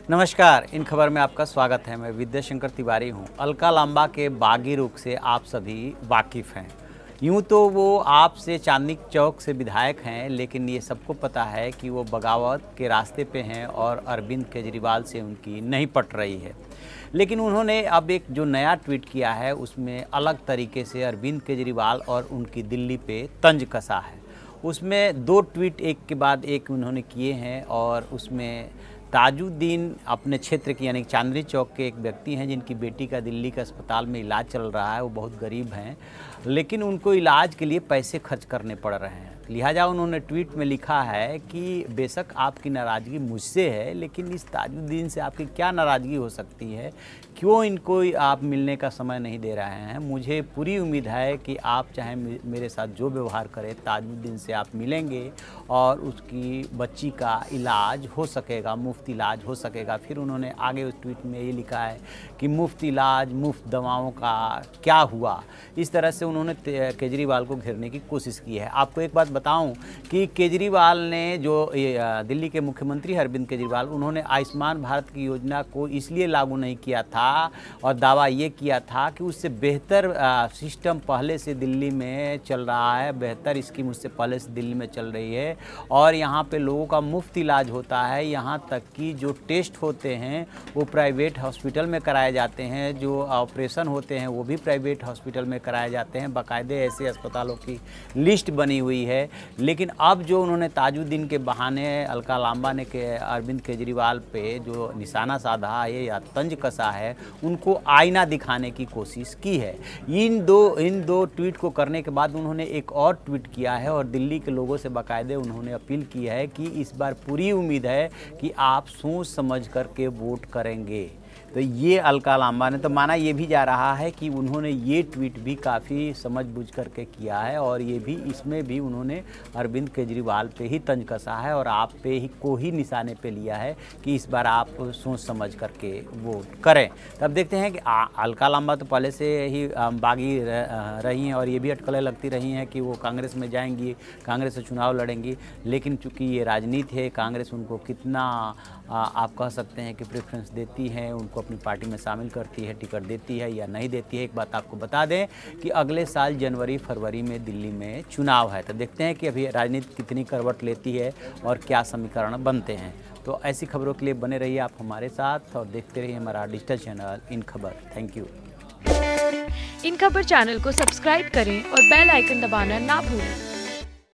नमस्कार, इन खबर में आपका स्वागत है। मैं विद्याशंकर तिवारी हूं। अलका लांबा के बागी रुख से आप सभी वाकिफ़ हैं। यूं तो वो आपसे चांदनी चौक से विधायक हैं, लेकिन ये सबको पता है कि वो बगावत के रास्ते पे हैं और अरविंद केजरीवाल से उनकी नहीं पट रही है। लेकिन उन्होंने अब एक जो नया ट्वीट किया है, उसमें अलग तरीके से अरविंद केजरीवाल और उनकी दिल्ली पे तंज कसा है। उसमें 2 ट्वीट एक के बाद एक उन्होंने किए हैं और उसमें ताजुद्दीन अपने क्षेत्र के यानी चांदनी चौक के एक व्यक्ति हैं जिनकी बेटी का दिल्ली के अस्पताल में इलाज चल रहा है। वो बहुत गरीब हैं, लेकिन उनको इलाज के लिए पैसे खर्च करने पड़ रहे हैं। लिहाजा उन्होंने ट्वीट में लिखा है कि बेशक आपकी नाराज़गी मुझसे है, लेकिन इस ताजुद्दीन से आपकी क्या नाराज़गी हो सकती है? क्यों इनको आप मिलने का समय नहीं दे रहे हैं? मुझे पूरी उम्मीद है कि आप चाहे मेरे साथ जो व्यवहार करें, ताजुद्दीन से आप मिलेंगे और उसकी बच्ची का इलाज हो सकेगा, मुफ्त इलाज हो सकेगा। फिर उन्होंने आगे उस ट्वीट में ये लिखा है कि मुफ्त इलाज, मुफ्त दवाओं का क्या हुआ? इस तरह से उन्होंने केजरीवाल को घेरने की कोशिश की है। आपको एक बात बताऊं कि केजरीवाल ने जो दिल्ली के मुख्यमंत्री अरविंद केजरीवाल, उन्होंने आयुष्मान भारत की योजना को इसलिए लागू नहीं किया था और दावा ये किया था कि उससे बेहतर सिस्टम पहले से दिल्ली में चल रहा है, बेहतर स्कीम उससे पहले से दिल्ली में चल रही है और यहाँ पे लोगों का मुफ्त इलाज होता है। यहाँ तक कि जो टेस्ट होते हैं वो प्राइवेट हॉस्पिटल में कराए जाते हैं, जो ऑपरेशन होते हैं वो भी प्राइवेट हॉस्पिटल में कराए जाते हैं। बाकायदे ऐसे अस्पतालों की लिस्ट बनी हुई है। लेकिन अब जो उन्होंने ताजुद्दीन के बहाने अलका लांबा ने अरविंद केजरीवाल पे जो निशाना साधा है या तंज कसा है, उनको आईना दिखाने की कोशिश की है। इन दो ट्वीट को करने के बाद उन्होंने एक और ट्वीट किया है और दिल्ली के लोगों से बाकायदे उन्होंने अपील की है कि इस बार पूरी उम्मीद है कि आप सोच समझ करके वोट करेंगे। तो ये अलका लांबा ने तो माना ये भी जा रहा है कि उन्होंने ये ट्वीट भी काफ़ी समझ बूझ करके किया है और ये भी इसमें भी उन्होंने अरविंद केजरीवाल पे ही तंज कसा है और आप पे ही को ही निशाने पे लिया है कि इस बार आप सोच समझ करके वोट करें। तब देखते हैं कि अलका लांबा तो पहले से ही बागी रही हैं और ये भी अटकलें लगती रही हैं कि वो कांग्रेस में जाएंगी, कांग्रेस से चुनाव लड़ेंगी। लेकिन चूँकि ये राजनीति है, कांग्रेस उनको कितना आप कह सकते हैं कि प्रेफरेंस देती है, उनको अपनी पार्टी में शामिल करती है, टिकट देती है या नहीं देती है। एक बात आपको बता दें कि अगले साल जनवरी फरवरी में दिल्ली में चुनाव है। तो देखते हैं कि अभी राजनीति कितनी करवट लेती है और क्या समीकरण बनते हैं। तो ऐसी खबरों के लिए बने रहिए आप हमारे साथ और देखते रहिए हमारा डिजिटल चैनल इन खबर। Thank you. इन खबर चैनल को सब्सक्राइब करें और बेल आइकन दबाना ना भूलें।